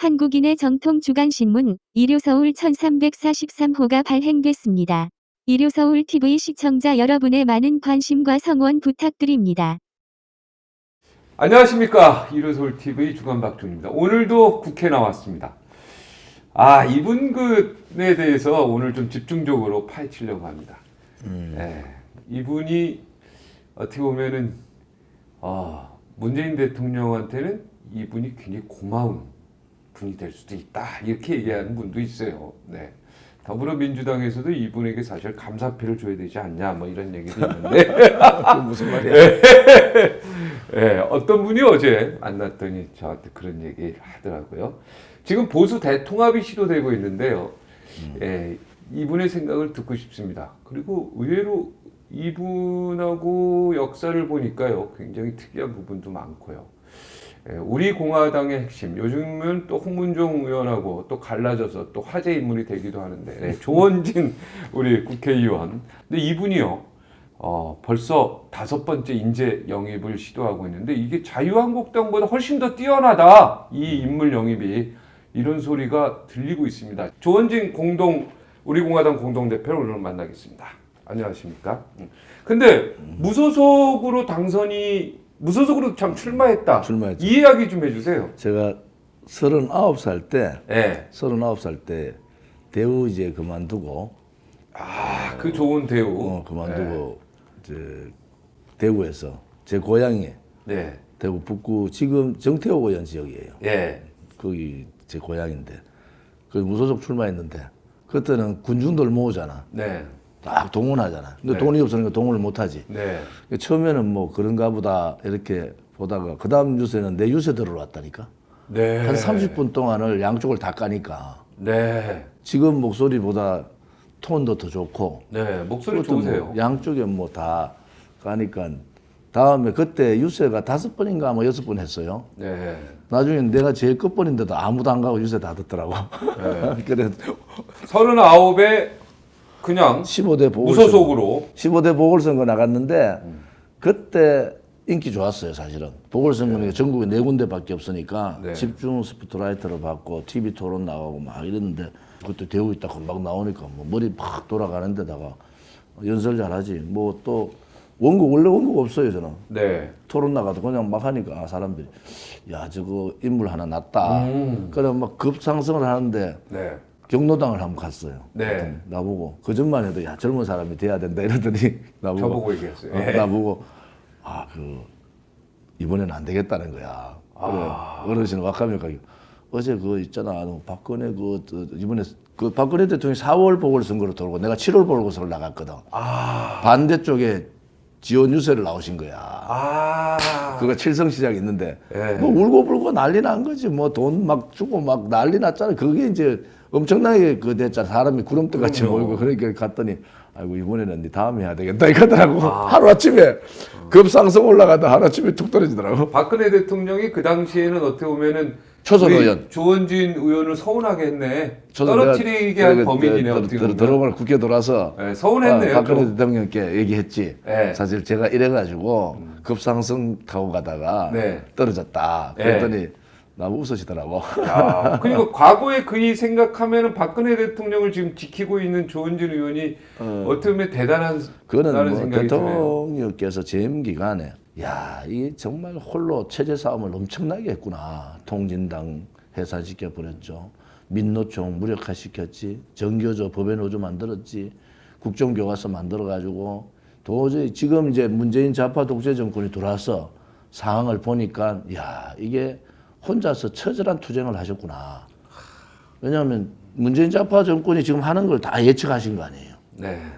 한국인의 정통 주간신문 일요서울 1343호가 발행됐습니다. 일요서울TV 시청자 여러분의 많은 관심과 성원 부탁드립니다. 안녕하십니까. 일요서울TV 주간박종입니다. 오늘도 국회 나왔습니다. 이분에 대해서 오늘 좀 집중적으로 파헤치려고 합니다. 이분이 어떻게 보면은 문재인 대통령한테는 이분이 굉장히 고마운 분이 될 수도 있다, 이렇게 얘기하는 분도 있어요. 네. 더불어민주당에서도 이분에게 사실 감사패를 줘야 되지 않냐, 뭐 이런 얘기도 있는데 무슨 말이야? 네, 어떤 분이 어제 만났더니 저한테 그런 얘기를 하더라고요. 지금 보수 대통합이 시도되고 있는데요. 이분의 생각을 듣고 싶습니다. 그리고 의외로 이분하고 역사를 보니까요, 굉장히 특이한 부분도 많고요. 우리 공화당의 핵심, 요즘은 또 홍문종 의원하고 또 갈라져서 또 화제 인물이 되기도 하는데, 조원진 우리 국회의원. 근데 이분이요, 벌써 5번째 인재 영입을 시도하고 있는데, 이게 자유한국당보다 훨씬 더 뛰어나다, 이 인물 영입이. 이런 소리가 들리고 있습니다. 조원진 우리 공화당 공동대표를 오늘 만나겠습니다. 안녕하십니까? 근데 무소속으로 출마했다. 출마했죠. 이 이야기 좀 해주세요. 제가 39살 때 대우 이제 그만두고 그 좋은 대우. 그만두고 이제 대구에서 제 고향이 대구 북구, 지금 정태호 의원 지역이에요. 거기 제 고향인데 거기 무소속 출마했는데, 그때는 군중들 모으잖아. 딱 동원하잖아. 근데 돈이 없으니까 동원을 못하지. 처음에는 뭐 그런가 보다 이렇게 보다가 그 다음 유세는 내 유세 들어왔다니까. 한 30분 동안을 양쪽을 다 까니까. 지금 목소리보다 톤도 더 좋고. 목소리 좋으세요. 뭐 양쪽에 뭐 다 까니까. 다음에 그때 유세가 5번인가 뭐 6번 했어요. 나중에 내가 제일 끝번인데도 아무도 안 가고 유세 다 듣더라고. 그래 39에 그냥 15대 무소속으로 15대 보궐선거 나갔는데 그때 인기 좋았어요. 사실은 보궐선거는 전국에 4군데밖에 없으니까 집중 스포트라이트를 받고 TV 토론 나가고 막 이랬는데, 그때 대우 있다 금방 나오니까 뭐 머리 팍 돌아가는 데다가 연설 잘하지. 뭐 또 원래 원고 없어요. 저는 토론 나가도 그냥 막 하니까 사람들이 야, 저거 인물 하나 났다. 그래 막 급상승을 하는데 경로당을 한번 갔어요. 나보고 그전만 해도 야, 젊은 사람이 돼야 된다 이러더니 나보고 저보고 얘기했어요. 나보고 이번에는 안 되겠다는 거야. 그래, 어르신은 왁하면가 어제 그거 있잖아, 박근혜 이번에 박근혜 대통령이 4월 보궐선거로 돌고 내가 7월 보궐선거를 나갔거든. 반대쪽에 지원 유세를 나오신 거야. 그거 칠성시장에 있는데 뭐 울고불고 난리 난 거지. 뭐 돈 막 주고 막 난리 났잖아. 그게 이제 엄청나게 됐잖아. 사람이 구름대같이 모이고. 그러니까 갔더니 아이고, 이번에는 네 다음에 해야 되겠다 이거더라고. 하루아침에 급상승 올라가다 하루아침에 툭 떨어지더라고. 박근혜 대통령이 그 당시에는 어떻게 보면은 초선 의원 조원진 의원을 서운하게 했네. 떨어뜨리게 한 범인이네. 어떻게 보면. 들어오면 국회 돌아서 서운했네요. 박근혜 대통령께 얘기했지. 사실 제가 이래가지고 급상승 타고 가다가 떨어졌다. 그랬더니 나무 웃으시더라고. 그러니까 과거에 그이 생각하면은 박근혜 대통령을 지금 지키고 있는 조원진 의원이 어떻게 보면 대단한 그거는 뭐 생각이 드네요. 대통령께서 재임 기간에 야, 이 정말 홀로 체제 싸움을 엄청나게 했구나. 통진당 해산시켜 버렸죠. 민노총 무력화시켰지. 정교조 법외노조 만들었지. 국정교과서 만들어가지고 도저히 지금 이제 문재인 좌파 독재 정권이 들어와서 상황을 보니까 야, 이게 혼자서 처절한 투쟁을 하셨구나. 왜냐하면 문재인 좌파 정권이 지금 하는 걸 다 예측하신 거 아니에요.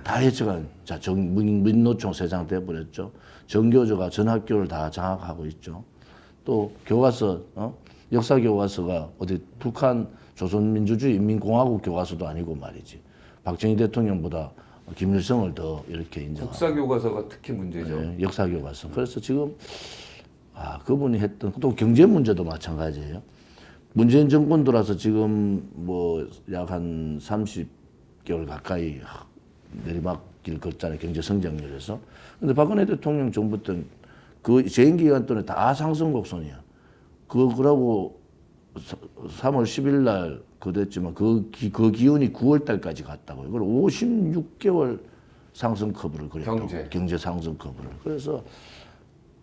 다 예측한. 자, 민노총 세상 돼버렸죠. 정교조가 전 학교를 다 장악하고 있죠. 또 교과서, 역사 교과서가 어디 북한 조선민주주의 인민공화국 교과서도 아니고 말이지. 박정희 대통령보다 김일성을 더 이렇게 인정하고. 국사 교과서가 특히 문제죠. 역사 교과서. 그래서 지금 그분이 했던 또 경제 문제도 마찬가지예요. 문재인 정권 들어서 지금 뭐 약 한 30개월 가까이 내리막길 걷잖아요. 경제 성장률에서. 근데 박근혜 대통령 정부 때는 그 재임 기간 동안에 다 상승 곡선이야. 그러고 3월 10일 날 그랬지만 그 기운이 9월 달까지 갔다고요. 그걸 56개월 상승 커브를 그렸다고. 경제 상승 커브를. 그래서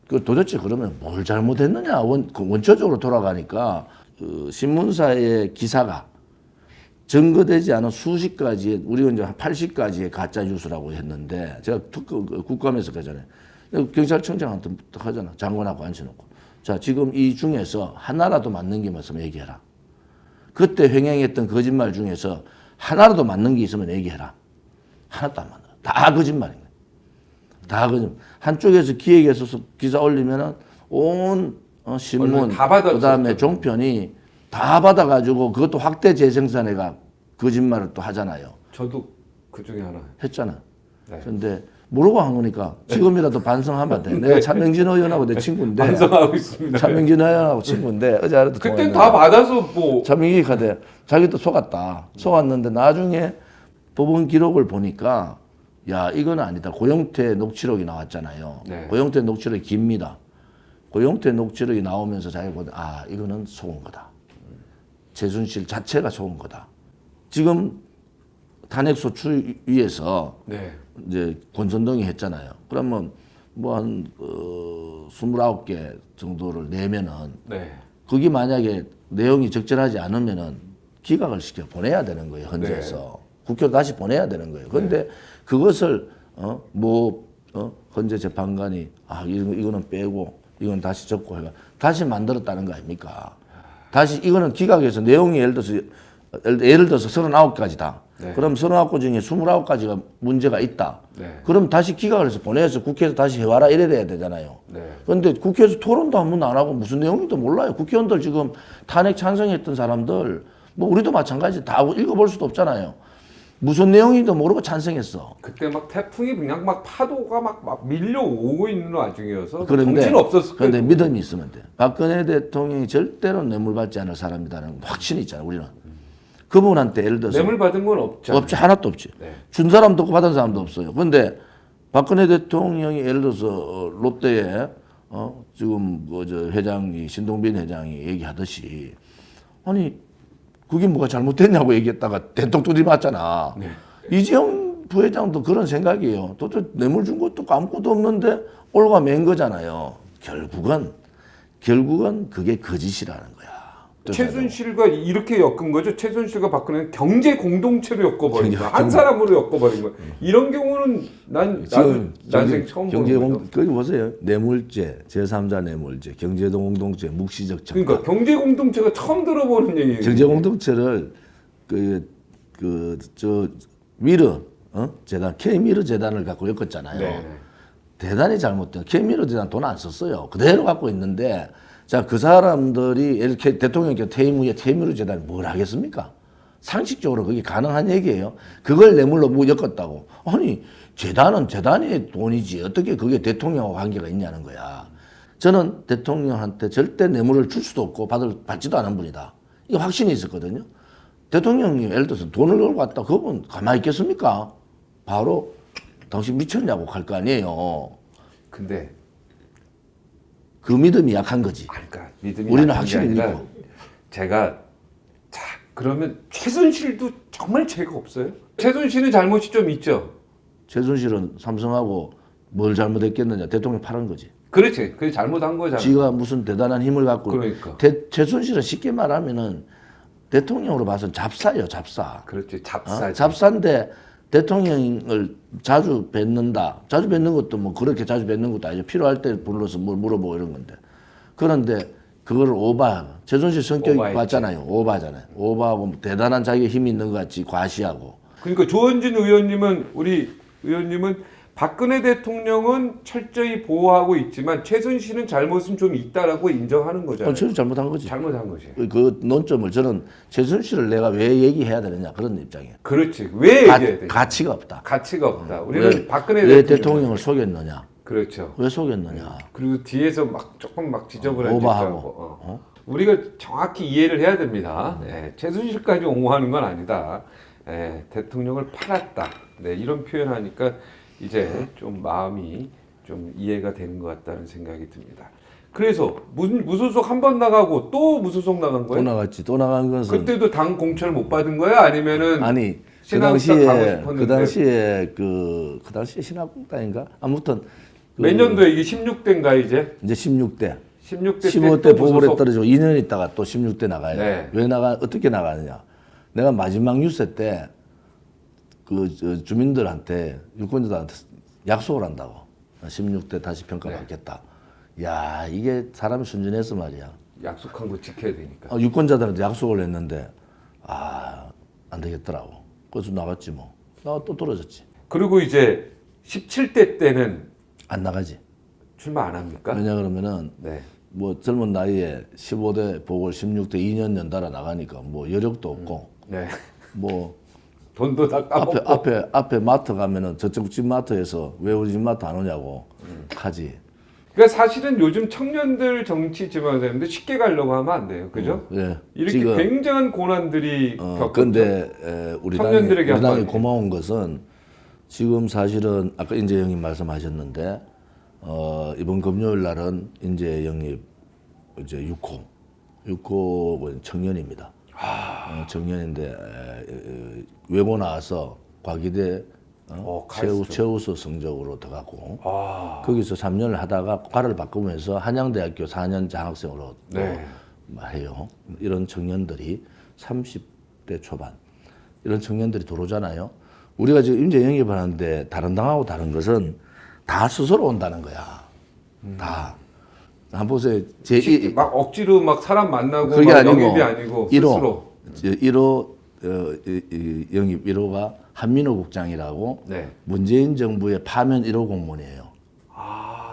그 도대체 그러면 뭘 잘못했느냐 원초적으로 돌아가니까 그 신문사의 기사가 증거되지 않은 수십 가지의 우리가 이제 한 80가지의 가짜 뉴스라고 했는데 제가 국감에서 가잖아요. 경찰청장한테 하잖아. 장관하고 앉혀놓고. 자, 지금 이 중에서 하나라도 맞는 게 있으면 얘기해라. 그때 횡행했던 거짓말 중에서 하나라도 맞는 게 있으면 얘기해라. 하나도 안 맞는 거야. 다 거짓말이네. 다 거짓말. 한쪽에서 기획에서 기사 올리면은 온 신문, 그다음에 종편이 다 받아가지고 그것도 확대 재생산해가 거짓말을 또 하잖아요. 저도 그 중에 하나 했잖아. 네. 근데 모르고 한 거니까 지금이라도 반성하면 돼. 내가 차명진 의원하고 내 친구인데. 반성하고 있습니다. 차명진 의원하고 친구인데 어제 하루도 그땐 다 받아서 뭐. 차명진이 가대. 자기도 속았다. 속았는데 나중에 법원 기록을 보니까 야 이건 아니다. 고영태 녹취록이 나왔잖아요. 네. 고영태 녹취록이 깁니다. 고영태 녹취록이 나오면서 자기가 보다 아 이거는 속은 거다. 최순실 자체가 속은 거다. 지금 탄핵소추 위에서 네. 이제 권선동이 했잖아요. 그러면 뭐 한 29개 정도를 내면은 네. 거기 만약에 내용이 적절하지 않으면은 기각을 시켜 보내야 되는 거예요. 헌재에서. 국회로 다시 보내야 되는 거예요. 그런데 그것을 헌재 재판관이 이거는 빼고 이건 다시 적고 해가 다시 만들었다는 거 아닙니까? 다시 이거는 기각해서 내용이 예를 들어서 39가지다. 네. 그럼 39거 중에 29가지가 문제가 있다. 네. 그럼 다시 기각을 해서 보내서 국회에서 다시 해와라 이래야 돼야 되잖아요. 네. 그런데 국회에서 토론도 한 번도 안 하고 무슨 내용인지도 몰라요. 국회의원들 지금 탄핵 찬성했던 사람들 뭐 우리도 마찬가지 다 읽어볼 수도 없잖아요. 무슨 내용인지도 모르고 찬성했어. 그때 막 태풍이 그냥 막 파도가 막 밀려오고 있는 와중이어서 그런데 정신 없었을 거예요. 그런데 믿음이 있으면 돼. 박근혜 대통령이 절대로 뇌물 받지 않을 사람이다는 확신이 있잖아. 우리는 그분한테 예를 들어서 뇌물 받은 건 없잖아요. 없지 하나도 없지. 네. 준 사람도 없고 받은 사람도 없어요. 그런데 박근혜 대통령이 예를 들어서 롯데에 지금 저 회장이 신동빈 회장이 얘기하듯이 아니 그게 뭐가 잘못됐냐고 얘기했다가 대통령 들이맞잖아. 네. 이재용 부회장도 그런 생각이에요. 도대체 뇌물 준 것도 아무것도 없는데 올가 맨 거잖아요. 결국은 그게 거짓이라는 거야. 최순실과 이렇게 엮은 거죠. 최순실과 박근혜는 경제 공동체로 엮어버린 거야. 한 사람으로 엮어버린 거야. 이런 경우는 난생 처음 보는 거죠. 거기 보세요. 뇌물죄, 제3자 뇌물죄, 경제공동체, 묵시적 청탁. 그러니까 경제 공동체가 처음 들어보는 얘기예요. 경제공동체를 미르 재단 K미르 재단을 갖고 엮었잖아요. 네. 대단히 잘못된 K미르 재단 돈 안 썼어요. 그대로 갖고 있는데 자 그 사람들이 이렇게 대통령께 퇴임 후에 K미르 재단이 뭘 하겠습니까? 상식적으로 그게 가능한 얘기예요. 그걸 뇌물로 엮었다고. 아니 재단은 재단의 돈이지 어떻게 그게 대통령하고 관계가 있냐는 거야. 저는 대통령한테 절대 뇌물을 줄 수도 없고 받지도 않은 분이다. 이거 확신이 있었거든요. 대통령이 예를 들어서 돈을 걸고 왔다. 그분 가만히 있겠습니까? 바로 당신 미쳤냐고 할 거 아니에요. 근데 그 믿음이 약한 거지. 그러니까 믿음이 우리는 약한 게 확실히 아니라 믿고. 제가 자 그러면 최순실도 정말 죄가 없어요? 최순실은 잘못이 좀 있죠. 최순실은 삼성하고 뭘 잘못했겠느냐. 대통령 팔은 거지. 그렇지. 그게 잘못한 거잖아. 지가 무슨 대단한 힘을 갖고. 그러니까. 최순실은 쉽게 말하면은 대통령으로 봐서는 잡사예요. 잡사. 그렇지. 잡사. 잡사인데 대통령을 자주 뵙는다. 자주 뵙는 것도 뭐 그렇게 자주 뵙는 것도 아니죠. 필요할 때 불러서 뭘 물어보고 이런 건데. 그런데 그거를 오바. 최순실 성격이 오바했지. 봤잖아요. 오바잖아요. 오바하고 대단한 자기 힘이 있는 것 같이 과시하고. 그러니까 조원진 의원님은 우리 의원님은 박근혜 대통령은 철저히 보호하고 있지만 최순실은 잘못은 좀 있다라고 인정하는 거잖아요. 최순실 잘못한 거지. 잘못한 거지. 그 논점을 저는 최순실을 내가 왜 얘기해야 되느냐 그런 입장이에요. 그렇지. 왜 얘기해야 돼? 가치가 없다. 가치가 없다. 우리는 박근혜 왜 대통령을 속였느냐? 그렇죠. 왜 속였느냐? 그리고 뒤에서 막 조금 막 지적을 오버하고. 하고. 우리가 정확히 이해를 해야 됩니다. 네, 최순실까지 옹호하는 건 아니다. 네, 대통령을 팔았다. 네, 이런 표현하니까 이제 좀 마음이 좀 이해가 되는 것 같다는 생각이 듭니다. 그래서 무소속 한 번 나가고 또 무소속 나간 또 거예요? 나갔지. 또 나간 것은 그때도 당 공천을 못 받은 거야? 아니면은 아니 그 신한국당 가고 당시에 싶었는데. 그 당시에 신한국당인가 아무튼 몇 년도에 이게 16대인가 이제? 이제 16대 16대 15대 보궐에 떨어지고 2년 있다가 또 16대 나가요. 네. 왜 어떻게 나가느냐? 내가 마지막 유세 때 그 주민들한테 유권자들한테 약속을 한다고 16대 다시 평가받겠다. 야 이게 사람이 순진해서 말이야. 약속한 거 지켜야 되니까. 유권자들한테 약속을 했는데 안 되겠더라고. 그래서 나갔지 뭐. 나가 또 떨어졌지. 그리고 이제 17대 때는 안 나가지. 출마 안 합니까? 왜냐 그러면은 네. 뭐 젊은 나이에 15대 보궐 16대 2년 연달아 나가니까 뭐 여력도 없고 네. 뭐 돈도 다 까먹고. 앞에 마트 가면은 저쪽 집 마트에서 왜 우리 집 마트 안 오냐고 하지. 그러니까 사실은 요즘 청년들 정치 지망자인데 쉽게 가려고 하면 안 돼요. 그죠? 예. 이렇게 지금 굉장한 고난들이 겪었죠. 근데 우리 청년들에게 당이 한마디. 고마운 것은 지금 사실은 아까 인재 영입 말씀하셨는데 이번 금요일 날은 인재 영입 이제 6호 청년입니다. 청년인데 외고 나와서 과기대 최우수 성적으로 들어갔고 거기서 3년을 하다가 과를 바꾸면서 한양대학교 4년 장학생으로 네. 또 해요. 이런 청년들이 30대 초반 이런 청년들이 들어오잖아요. 우리가 지금 인재 영입을 하는데 다른 당하고 다른 것은 다 스스로 온다는 거야. 다. 한번 보세요. 막 억지로 막 사람 만나고 그게 막 아니고 영입이 아니고 스스로. 1호 영입 1호가 한민호 국장이라고 네. 문재인 정부의 파면 1호 공무원이에요.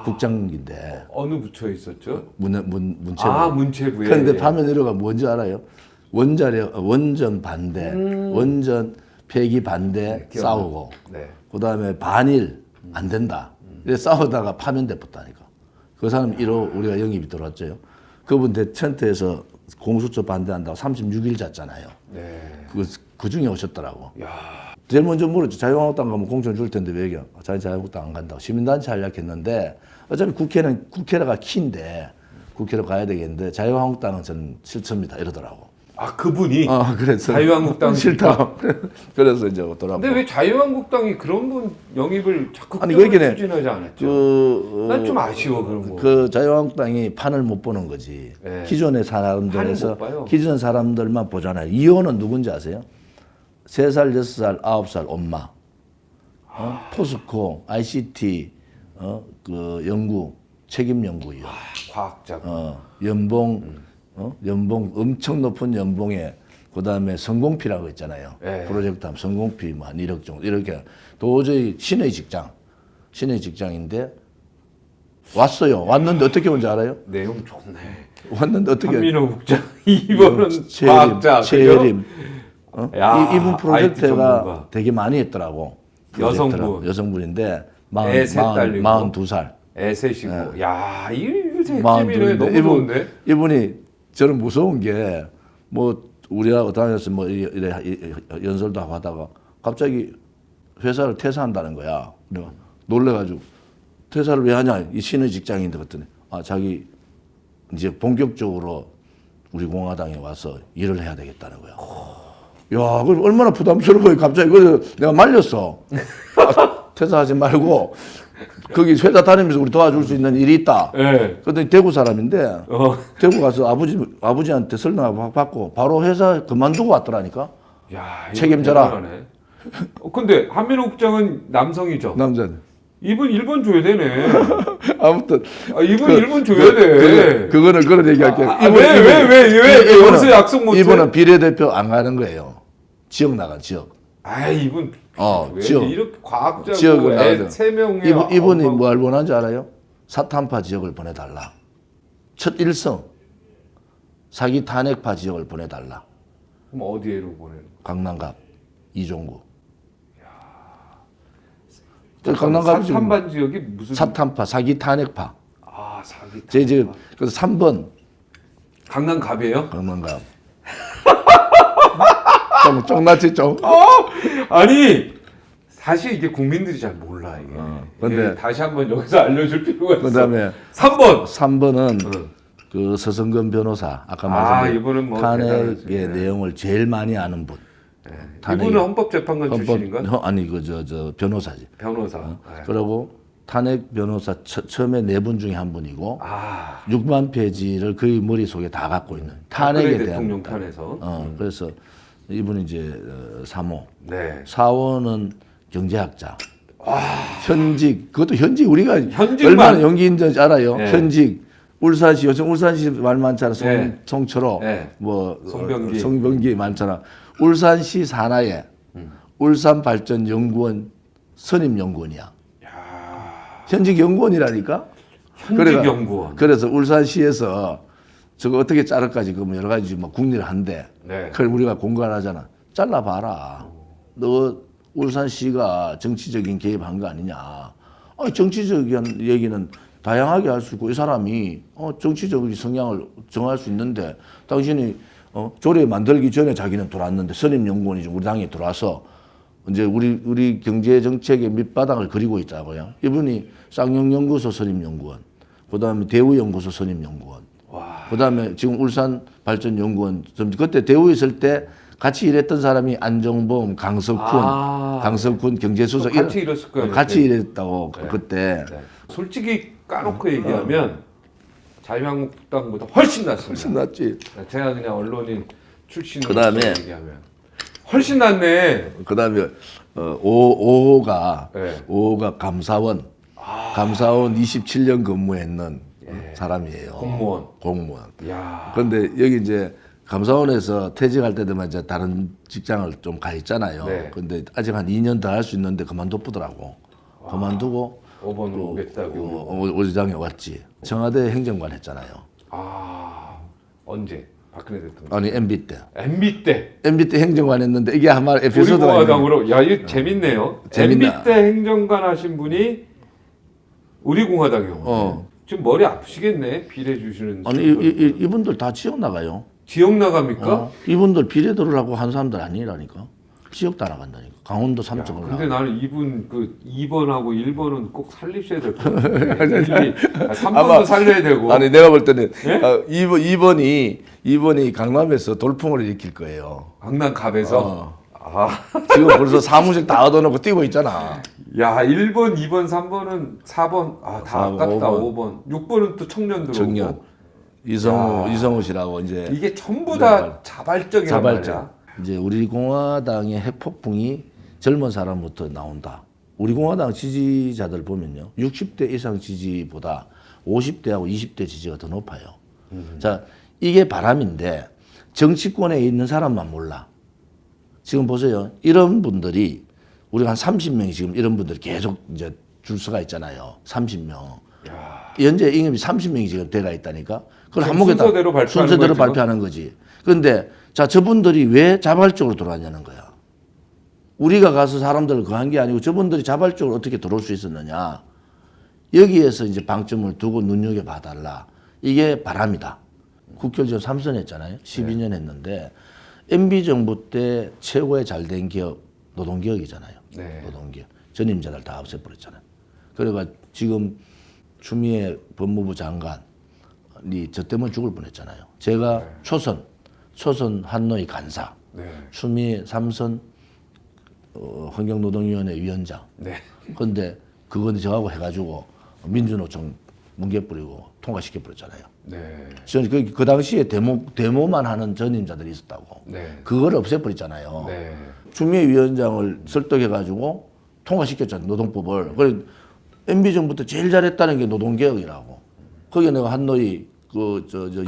국장인데 어느 부처에 있었죠? 문체부. 문체부에. 그런데 파면 1호가 뭔지 알아요? 원전 반대, 원전 폐기 반대 네, 싸우고 네. 그다음에 반일 안 된다. 그래서 싸우다가 파면돼 버렸다니까. 그 사람 1호 우리가 영입이 들어왔죠. 그분 대천태에서 공수처 반대한다고 36일 잤잖아요. 네. 그 중에 오셨더라고. 야. 제일 먼저 물었죠. 자유한국당 가면 공천 줄 텐데 왜 얘기야? 자기 자유한국당 안 간다고. 시민단체 하려고 했는데 어차피 국회가 키인데 국회로 가야 되겠는데 자유한국당은 저는 싫습니다. 이러더라고. 그분이 그래서 자유한국당 싫다. 그래서 이제 오더라고. 근데 왜 자유한국당이 그런 분 영입을 아니, 거기는 추진하지 않았죠? 난 좀 아쉬워 그런 거. 그 자유한국당이 판을 못 보는 거지. 네. 기존의 판을 못 사람들에서 봐요. 기존 사람들만 보잖아요. 이호는 누군지 아세요? 3살, 6살, 9살 엄마. 포스코, ICT, 그 연구, 책임 연구위원. 과학자. 연봉 엄청 높은 연봉에 그다음에 성공피라고 있잖아요. 네. 프로젝트 하면 성공피 뭐 한 1억 정도 이렇게 도저히 신의 직장인데 왔어요. 왔는데 어떻게 온지 알아요? 내용 좋네. 왔는데 어떻게 한민호 국장 2번은 과학자. 최혜림. 야, 이분 IT 프로젝트가 전문가. 되게 많이 했더라고. 애 여성분인데 셋 딸리고. 42살. 애셋이고. 야, 이거 핵심이네. 42인데 너무 좋은데? 이분이 저는 무서운 게 뭐 우리하고 다녀서 뭐 이래 연설도 하고 하다가 갑자기 회사를 퇴사한다는 거야. 내가 놀래가지고 퇴사를 왜 하냐? 이 신의 직장인데 그랬더니 자기 이제 본격적으로 우리 공화당에 와서 일을 해야 되겠다는 거야. 야, 그 얼마나 부담스러워요. 갑자기 그래서 내가 말렸어. 퇴사하지 말고 거기 회사 다니면서 우리 도와줄 수 있는 일이 있다. 네. 그랬더니 대구 사람인데 대구 가서 아버지한테 설명 받고 바로 회사 그만두고 왔더라니까. 야, 이거 책임져라. 대단하네. 근데 한민호 국장은 남성이죠. 남자는. 이분 1번 줘야 되네. 아무튼 이분 1번 줘야 돼. 그거는 그런 얘기할게요. 왜 여기서 약속 못 해? 이분은 비례대표 안 가는 거예요. 지역 나간 지역. 이분 왜 지역. 이렇게 과학자고 지역을 애 나가죠. 3명이야. 이분이 뭘 원하는지 알아요? 사탄파 지역을 보내달라. 첫 일성 사기 탄핵파 지역을 보내달라. 그럼 어디로 보내는? 강남갑 이종구. 강남갑 사탄반 지역이 무슨? 사탄파 사기 탄핵파. 사기. 제 지금 그래서 3번 강남갑이에요? 강남갑. 좀 쫑났지 좀. 아니 사실 이게 국민들이 잘 몰라 이게. 근데 이게 다시 한번 여기서 알려줄 필요가 있어. 그다음에 3번. 3번은 그 서성근 변호사 아까 말씀드린 이분은 뭐 탄핵의 대단하지. 내용을 제일 많이 아는 분. 이분은 헌법재판관 출신인가? 아니 그 저 변호사지. 변호사. 그리고 탄핵 변호사 처음에 4분 중에 한 분이고 아, 6만 페이지를 거의 머릿속에 다 갖고 있는 탄핵에 박근혜 대한 대통령 편에서. 그래서 이분이 이제 3호. 네. 4호는 경제학자. 현직 그것도 현직 우리가 현직만. 얼마나 용기 있는지 알아요. 네. 현직 울산시 요즘 울산시 말 많잖아. 네. 송철호 네. 뭐 송병기. 송병기 많잖아. 울산시 산하에 울산발전연구원 선임연구원이야. 현직 연구원이라니까. 현직 연구원. 그래서 울산시에서 저거 어떻게 자를까지 그 여러 가지 뭐 국리를 한대. 네. 그걸 우리가 공갈하잖아. 잘라봐라. 너 울산시가 정치적인 개입한 거 아니냐. 아니, 정치적인 얘기는 다양하게 할 수 있고 이 사람이 정치적인 성향을 정할 수 있는데 당신이 조례 만들기 전에 자기는 들어왔는데 선임연구원이 우리 당에 들어와서 이제 우리 경제 정책의 밑바닥을 그리고 있다고요. 이분이 쌍용연구소 선임연구원, 그다음에 대우연구소 선임연구원, 그다음에 지금 울산발전연구원. 그때 대우에 있을 때 같이 일했던 사람이 안정범, 강석훈 경제수석 같이 일했을 거예요. 같이 일했다고 그때. 네. 솔직히 까놓고 얘기하면 자유한국당보다 훨씬 낫습니다. 훨씬 낫지. 제가 그냥 언론인 출신으로 그다음에- 얘기하면 훨씬 낫네. 그다음에 5호가 네. 5호가 감사원 27년 근무했는 사람이에요. 공무원. 야. 그런데 여기 이제 감사원에서 퇴직할 때 되면 이제 다른 직장을 좀 가 있잖아요. 네. 근데 아직 한 2년 더 할 수 있는데 그만뒀더라고. 그만두고 5번으로 오겠다고. 오지장에 왔지. 청와대 행정관 했잖아요. 언제? 박근혜 대통령. 아니 MB 때. MB 때. MB 때 행정관 했는데 이게 아마 에피소드가 있는 우리공화당으로. 야, 이거 재밌네요. 재밌나? MB 때 행정관 하신 분이 우리공화당이요. 지금 머리 아프시겠네. 비례 주시는. 아니 이분들 다 지역 나가요. 지역 나갑니까? 이분들 비례 들으려고 한 사람들 아니라니까. 지역 따라간다니까. 강원도 3층을 근데 나는 이분 그 2번하고 1번은 꼭 살리셔야 될 것 같아요. 3번도 살려야 되고. 아니 내가 볼 때는 예? 2번이 강남에서 돌풍을 일으킬 거예요. 강남 갑에서. 지금 벌써 사무실 다 얻어놓고 뛰고 있잖아. 야, 1번, 2번, 3번은 4번. 다 4번, 아깝다. 5번. 6번은 또 청년 들어오고. 청년. 이성우 씨라고 이제 이게 전부 다 자발적이란 말이야. 이제 우리 공화당의 핵폭풍이 젊은 사람부터 나온다. 우리 공화당 지지자들 보면요, 60대 이상 지지보다 50대하고 20대 지지가 더 높아요. 자, 이게 바람인데 정치권에 있는 사람만 몰라. 지금 보세요, 이런 분들이 우리가 한 30명이 지금 이런 분들이 계속 이제 줄 서가 있잖아요. 30명. 현재 임금이 30명이 지금 돼가 있다니까. 그걸 지금 한목에다 순서대로 발표하는 거지. 그런데 자, 저분들이 왜 자발적으로 들어왔냐는 거야. 우리가 가서 사람들을 거한 게 아니고 저분들이 자발적으로 어떻게 들어올 수 있었느냐. 여기에서 이제 방점을 두고 눈여겨봐달라. 이게 바람이다. 국회의원 3선 했잖아요. 12년 했는데 MB 정부 때 최고의 잘된 기업 노동개혁이잖아요. 네. 노동개혁. 전임자들 다 없애버렸잖아요. 그래가 지금 추미애 법무부 장관이 저 때문에 죽을 뻔했잖아요. 제가 초선 한노위 간사, 추미애 3선 환경노동위원회 위원장. 그런데 그건 저하고 해가지고 민주노총 뭉개버리고 통과시켜버렸잖아요. 저는 그 당시에 데모만 하는 전임자들이 있었다고. 그걸 없애버렸잖아요. 추미애 위원장을 설득해가지고 통과시켰잖아요. 노동법을. 그래 MB 정부 때 제일 잘했다는 게 노동개혁이라고. 거기에 내가 한노위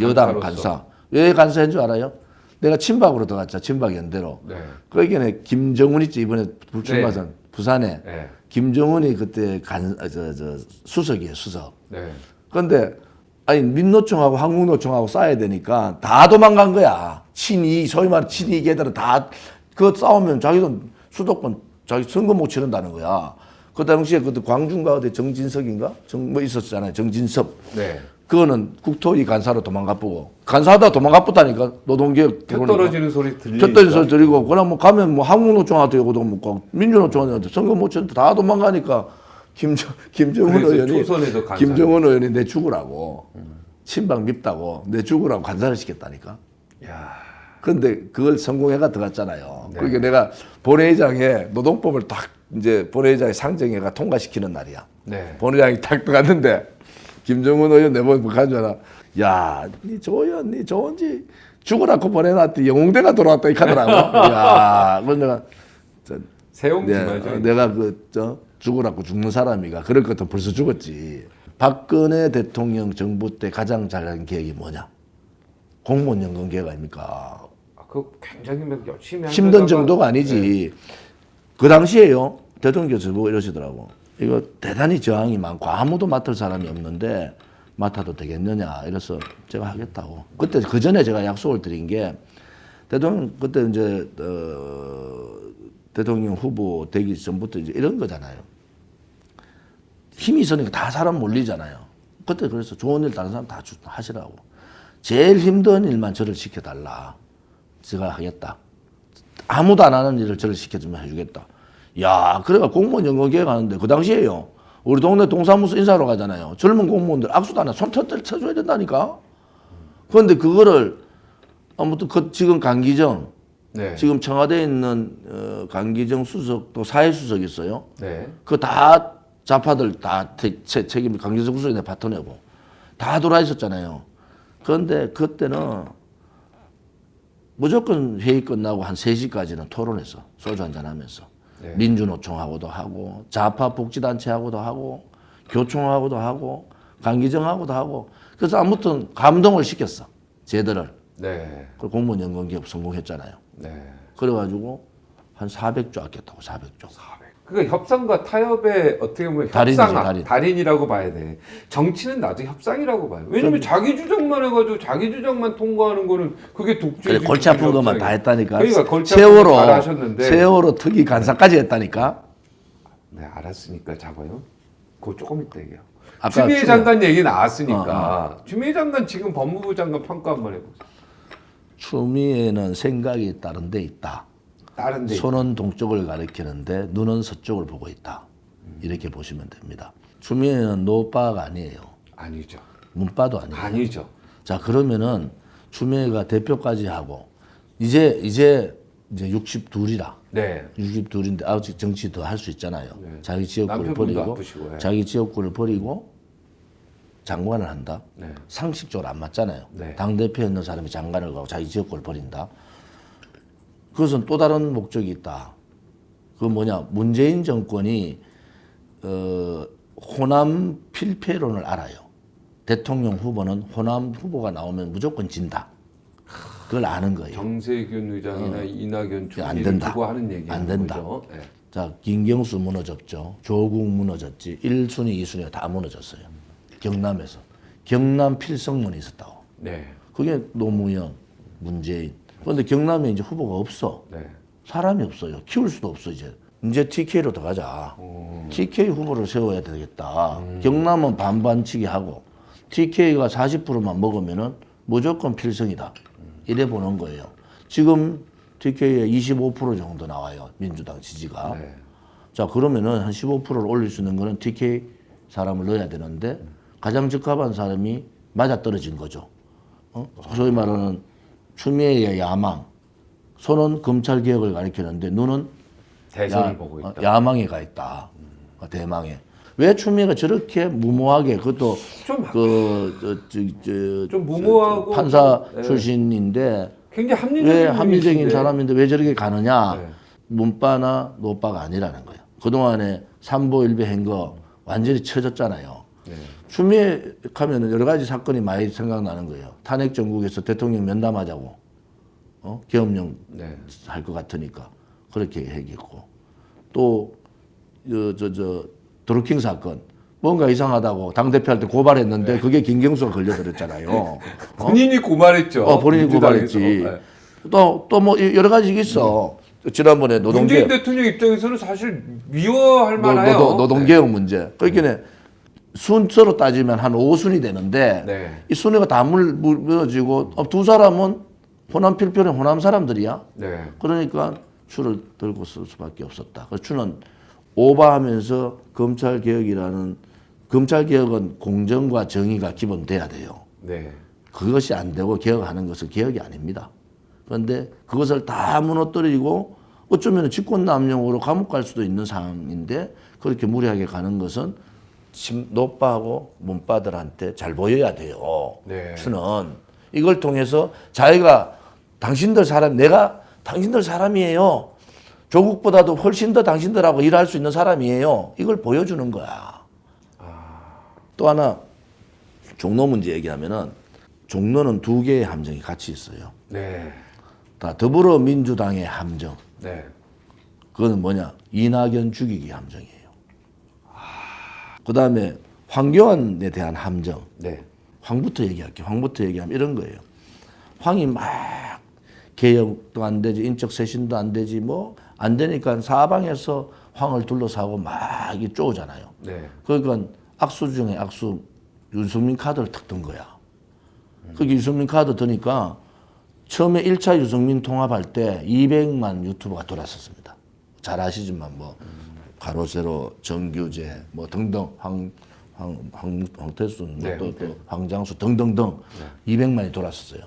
여당 간사. 왜 간사인 줄 알아요? 내가 친박으로 들어갔잖아. 친박연대로. 거기에 김정은 있지. 이번에 불출마선 부산에. 김정은이 그때 수석이에요. 수석. 그런데 아니 민노총하고 한국노총하고 싸워야 되니까 다 도망간 거야. 소위 말해 친이 걔들은 다 그거 싸우면 자기도 수도권 자기 선거 못 치른다는 거야. 그 당시에 그때 광주인가 어디 정진석인가 뭐 있었잖아요. 정진섭. 그거는 국토위 간사로 도망가보고 간사하다 도망가쁘다니까 노동개혁 표 떨어지는 소리 들리니까. 곁들이 소리 들리고 그냥 뭐 가면 뭐 한국노총한테 요구도 묻고 민주노총한테 선거 못 치는데 다 도망가니까 김정은 그래서 의원이 초선에서 간사를. 김정은 의원이 내 죽으라고 친박 밉다고 내 죽으라고 간사를 시켰다니까. 야. 그런데 그걸 성공해가 들어갔잖아요. 네. 그러니까 내가 본회의장에 노동법을 딱 이제 본회의장에 상정해가 통과시키는 날이야. 네. 본회의장이 딱 들어갔는데 김정은 의원 내보고 가잖아. 야, 니 조연, 니 좋은지 죽으라고 보내놨더니 영웅대가 돌아왔다 이 하더라고. 야, 그래서 내가 세옹지 말죠. 내가 죽으라고 죽는 사람이가 그럴 것도 벌써 죽었지. 박근혜 대통령 정부 때 가장 잘한 계획이 뭐냐? 공무원 연금 계획 아닙니까? 그 굉장히 열심히 한 힘든 데다가- 정도가 아니지. 그 당시에요. 대통령께서 뭐 이러시더라고. 이거 대단히 저항이 많고 아무도 맡을 사람이 없는데 맡아도 되겠느냐. 이래서 제가 하겠다고. 그때 그 전에 제가 약속을 드린 게 대통령 그때 이제 대통령 후보 되기 전부터 이제 이런 거잖아요. 힘이 있으니까 다 사람 몰리잖아요. 그때 그래서 좋은 일 다른 사람 다 하시라고. 제일 힘든 일만 저를 시켜달라. 제가 하겠다. 아무도 안 하는 일을 저를 시켜주면 해주겠다. 야, 그래가 공무원 연금계획 하는데 그 당시에요. 우리 동네 동사무소 인사하러 가잖아요. 젊은 공무원들 악수도 안 해. 손 쳐줘야 된다니까. 그런데 그거를 아무튼 지금 강기정 네. 지금 청와대에 있는 강기정 수석도 사회수석 있어요. 네. 그 다 좌파들 다 책임 강기정 수석에 받쳐내고 다 돌아 있었잖아요. 그런데 그때는 무조건 회의 끝나고 한 3시까지는 토론했어. 소주 한잔 하면서. 네. 민주노총하고도 하고 좌파 복지단체하고도 하고 교총하고도 하고 강기정하고도 하고 그래서 아무튼 감동을 시켰어. 쟤들을. 네. 그 공무원 연금개혁 성공했잖아요. 네. 그래가지고 한 400조 아꼈다고 400조. 그러니까 협상과 타협의 어떻게 보면 달인이지, 협상 달인. 이라고 봐야 돼. 정치는 나도 협상이라고 봐요. 왜냐면 자기 주장만 해가지고 자기 주장만 통과하는 거는 그게 독재. 그래, 골치 아픈 것만 다 했다니까. 그러니까 골치 아픈 거 잘 하셨는데. 세월호 특위 간사까지 했다니까. 네, 알았으니까 잡아요. 그거 조금 이따 얘기해요. 아까 추미애 추미애- 장관 얘기 나왔으니까 추미애 장관 지금 법무부 장관 평가 한번 해보세요. 추미애는 생각이 다른 데 있다. 다른데 손은 동쪽을 가리키는데 눈은 서쪽을 보고 있다. 이렇게 보시면 됩니다. 추미애는 노빠가 아니에요. 아니죠. 문빠도 아니에요. 아니죠. 자, 그러면은 추미애가 대표까지 하고 이제 62이라. 네. 62인데 아직 정치 더 할 수 있잖아요. 네. 자기 지역구를 남편분도 버리고 아프시고, 예. 자기 지역구를 버리고 장관을 한다. 네. 상식적으로 안 맞잖아요. 네. 당 대표에 있는 사람이 장관을 가고 자기 지역구를 버린다. 그것은 또 다른 목적이 있다. 그 뭐냐? 문재인 정권이 호남 필패론을 알아요. 대통령 후보는 호남 후보가 나오면 무조건 진다. 그걸 아는 거예요. 정세균 의장이나 이낙연 안 총리를 된다. 두고 하는 얘기는 안 된다. 거죠. 네. 자, 김경수 무너졌죠. 조국 무너졌지. 1순위, 2순위가 다 무너졌어요. 경남에서. 경남 필성문이 있었다고. 네. 그게 노무현, 문재인. 그런데 경남에 이제 후보가 없어. 네. 사람이 없어요. 키울 수도 없어, 이제. 이제 TK로 들어가자. TK 후보를 세워야 되겠다. 경남은 반반치기 하고 TK가 40%만 먹으면은 무조건 필승이다. 이래 보는 거예요. 지금 TK에 25% 정도 나와요. 민주당 지지가. 네. 자, 그러면은 한 15%를 올릴 수 있는 거는 TK 사람을 넣어야 되는데 가장 적합한 사람이 맞아떨어진 거죠. 소위 말하는 추미애의 야망. 손은 검찰 개혁을 가리키는데 눈은 대선을 보고 있다. 야망에 가 있다. 대망에. 왜 추미애가 저렇게 무모하게 그것도 좀 좀 무모하고 판사 좀, 예. 출신인데 굉장히 합리적인 왜 합리적인 분이신데. 사람인데 왜 저렇게 가느냐? 네. 문바나 노빠가 아니라는 거예요. 그동안에 삼보일배 한 거 완전히 쳐졌잖아요. 네. 추미애 하면 여러 가지 사건이 많이 생각나는 거예요. 탄핵 정국에서 대통령 면담하자고 계엄령 네. 할 것 같으니까 그렇게 얘기했고 또 드루킹 사건 뭔가 이상하다고 당 대표한테 고발했는데 그게 김경수가 걸려들었잖아요. 본인이 고발했죠. 본인이 민주당에서. 고발했지. 네. 또 뭐 여러 가지 있어. 지난번에 문재인 노동개혁 대통령 입장에서는 사실 미워할 만해요. 노동개혁 문제. 그러니까 순서로 따지면 한 5순위 되는데 네. 이 순위가 다 무너지고 두 사람은 호남 필변의 호남 사람들이야. 네. 그러니까 추를 들고 쓸 수밖에 없었다. 그래서 추는 오버하면서 검찰개혁은 공정과 정의가 기본 돼야 돼요. 네. 그것이 안 되고 개혁하는 것은 개혁이 아닙니다. 그런데 그것을 다 무너뜨리고 어쩌면 직권남용으로 감옥 갈 수도 있는 상황인데 그렇게 무리하게 가는 것은 노빠하고 문빠들한테 잘 보여야 돼요. 네. 추는 이걸 통해서 자기가 내가 당신들 사람이에요. 조국보다도 훨씬 더 당신들하고 일할 수 있는 사람이에요. 이걸 보여주는 거야. 또 하나 종로 문제 얘기하면은 종로는 두 개의 함정이 같이 있어요. 네. 다 더불어민주당의 함정. 네. 그거는 뭐냐? 이낙연 죽이기 함정이에요. 그다음에 황교안에 대한 함정. 네. 황부터 얘기할게요. 황부터 얘기하면 이런 거예요. 황이 막 개혁도 안 되지, 인적 쇄신도 안 되지, 뭐 안 되니까 사방에서 황을 둘러싸고 막 쪼잖아요. 네. 그러니까 악수 중에 악수 유승민 카드를 탁 든 거야. 그게 유승민 카드 드니까 처음에 1차 유승민 통합할 때 200만 유튜버가 돌았었습니다. 잘 아시지만 뭐 가로세로, 정규재 뭐 등등 황태순 네, 또 황장수 등등등 200만이 돌았었어요.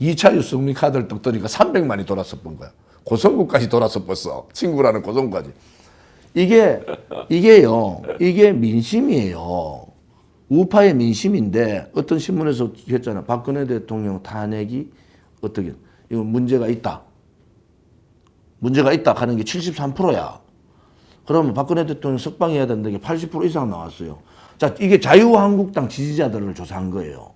2차 유승민 카드를 딱 뜨니까 300만이 돌았었던 거야. 고성구까지 돌았었었어. 친구라는 고성구까지. 이게요. 이게 민심이에요. 우파의 민심인데 어떤 신문에서 했잖아. 박근혜 대통령 탄핵이 어떻게 이거 문제가 있다. 문제가 있다 하는 게 73%야. 그러면 박근혜 대통령 석방해야 된다는 게 80% 이상 나왔어요. 자, 이게 자유한국당 지지자들을 조사한 거예요.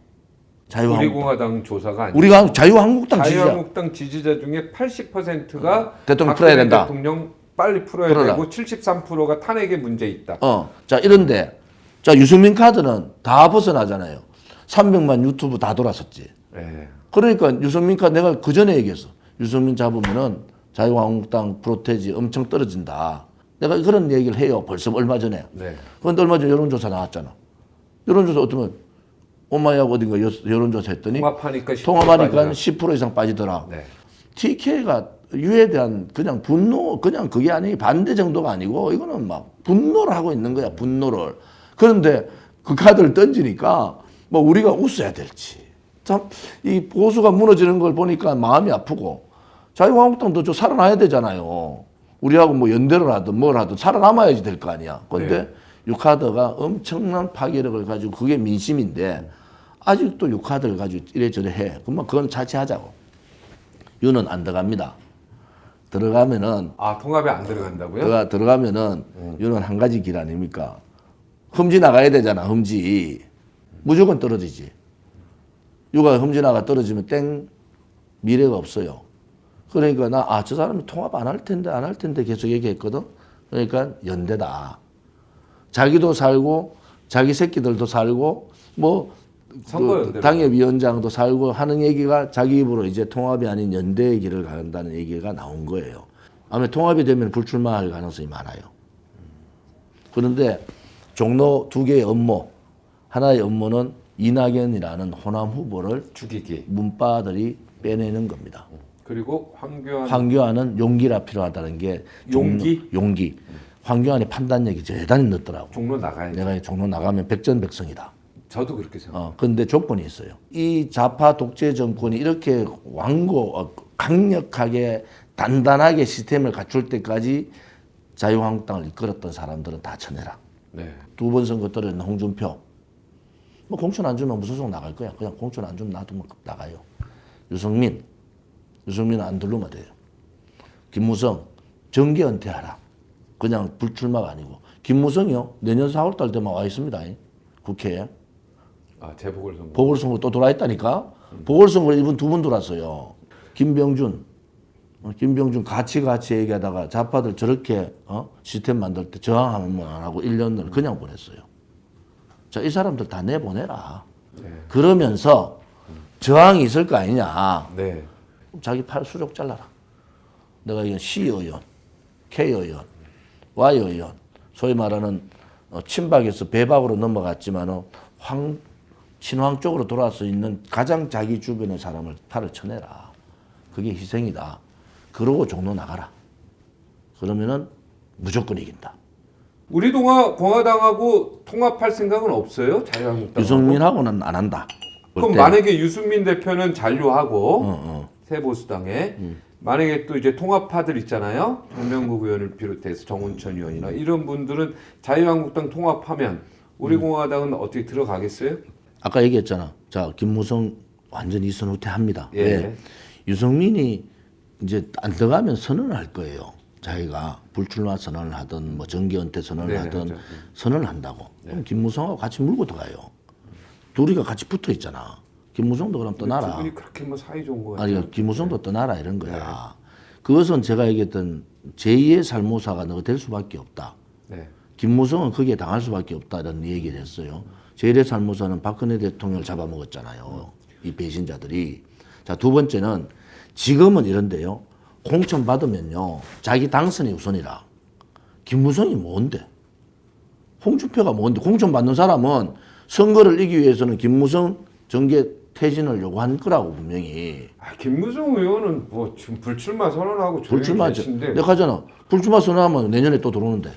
우리공화당 조사가 아니고 우리가 자유한국당 지지자. 자유한국당 지지자 중에 80%가 대통령 풀어야 된다. 대통령 빨리 풀어야 풀어라. 되고 73%가 탄핵에 문제 있다. 자, 이런데 자, 유승민 카드는 다 벗어나잖아요. 300만 유튜브 다 돌았었지. 네. 그러니까 유승민 카드 내가 그 전에 얘기했어. 유승민 잡으면은 자유한국당 프로테지 엄청 떨어진다. 내가 그런 얘기를 해요. 벌써 얼마 전에. 네. 그런데 얼마 전에 여론조사 나왔잖아. 여론조사 어떠면 오마이하고 어딘가 여론조사 했더니 통합하니까 10% 통합하니까 빠지더라. 10% 이상 빠지더라. 네. TK가 유에 대한 그냥 분노, 그냥 그게 아니 반대 정도가 아니고 이거는 막 분노를 하고 있는 거야. 분노를. 그런데 그 카드를 던지니까 뭐 우리가 웃어야 될지. 참 이 보수가 무너지는 걸 보니까 마음이 아프고 자유한국당도 좀 살아나야 되잖아요. 우리하고 뭐 연대를 하든 뭘 하든 살아남아야지 될 거 아니야. 근데 이 카드가 엄청난 파괴력을 가지고 그게 민심인데 아직도 이 카드를 가지고 이래저래 해. 그러면 그건 자체하자고. 유는 안 들어갑니다. 들어가면은 통합에 안 들어간다고요? 들어가면은 유는 한 가지 길 아닙니까? 흠지 나가야 되잖아. 흠지. 무조건 떨어지지. 유가 흠지 나가 떨어지면 땡 미래가 없어요. 그러니까 저 사람이 통합 안 할 텐데 계속 얘기했거든. 그러니까 연대다. 자기도 살고 자기 새끼들도 살고 뭐 그 당협위원장도 살고 하는 얘기가 자기 입으로 이제 통합이 아닌 연대의 길을 간다는 얘기가 나온 거예요. 아마 통합이 되면 불출마할 가능성이 많아요. 그런데 종로 두 개의 업무, 하나의 업무는 이낙연이라는 호남 후보를 죽이기. 문빠들이 빼내는 겁니다. 그리고 황교안은 용기가 필요하다는 게 용기. 황교안의 판단력이 대단히 늦더라고. 종로 나가야지. 내가 종로 나가면 백전백승이다. 저도 그렇게 생각해요. 그런데 조건이 있어요. 이 좌파 독재 정권이 이렇게 강력하게 단단하게 시스템을 갖출 때까지 자유한국당을 이끌었던 사람들은 다 쳐내라. 네. 2번 선거 떨어진 홍준표. 뭐 공천 안 주면 무소속 나갈 거야. 그냥 공천 안 주면 놔두면 나가요. 유승민은 안 들르면 돼요. 김무성 정계 은퇴하라. 그냥 불출마가 아니고. 김무성이요. 내년 4월달 되면 와 있습니다. 국회에. 재보궐선거. 보궐선거 또 돌아있다니까. 보궐선거 이분 2번 돌았어요. 김병준 같이 얘기하다가 좌파들 저렇게 시스템 만들 때 저항하면 안 하고 1년을 그냥 보냈어요. 자, 이 사람들 다 내보내라. 네. 그러면서 저항이 있을 거 아니냐. 네. 자기 팔 수족 잘라라. 내가 이건 C 의원, K 의원, Y 의원, 소위 말하는 친박에서 배박으로 넘어갔지만 친황 쪽으로 돌아서 있는 가장 자기 주변의 사람을 팔을 쳐내라. 그게 희생이다. 그러고 종로 나가라. 그러면은 무조건 이긴다. 우리 공화당하고 통합할 생각은 없어요? 자유한국당. 유승민하고는 안 한다. 그럼 그때. 만약에 유승민 대표는 잔류하고 어. 새보수당에 만약에 또 이제 통합파들 있잖아요. 정명국 의원을 비롯해서 정운천 의원이나 이런 분들은 자유한국당 통합하면 우리 공화당은 어떻게 들어가겠어요? 아까 얘기했잖아. 자, 김무성 완전 이선 후퇴합니다. 예. 왜? 유승민이 이제 안 들어가면 선언을 할 거예요. 자기가 불출마 선언을 하든 뭐 정기 은퇴 선언을 네, 하든 그렇죠. 선언을 한다고. 그럼 김무성하고 같이 물고 들어가요. 둘이가 같이 붙어 있잖아. 김무성도 그럼 두 떠나라. 분이 그렇게 뭐 사이 좋은 거 같아요. 아니, 김무성도 떠나라 이런 거야. 그것은 제가 얘기했던 제2의 살모사가 너가 될 수밖에 없다. 네. 김무성은 거기에 당할 수밖에 없다는 얘기를 했어요. 제1의 살모사는 박근혜 대통령을 잡아먹었잖아요. 이 배신자들이. 자, 두 번째는 지금은 이런데요. 공천 받으면요. 자기 당선이 우선이라. 김무성이 뭔데? 홍준표가 뭔데? 공천 받는 사람은 선거를 이기기 위해서는 김무성 정계 퇴진을 요구한 거라고 분명히. 김무성 의원은 뭐 지금 불출마 선언하고 조용히 불출마죠. 계신데. 내가 하잖아. 불출마 선언하면 내년에 또 들어오는데.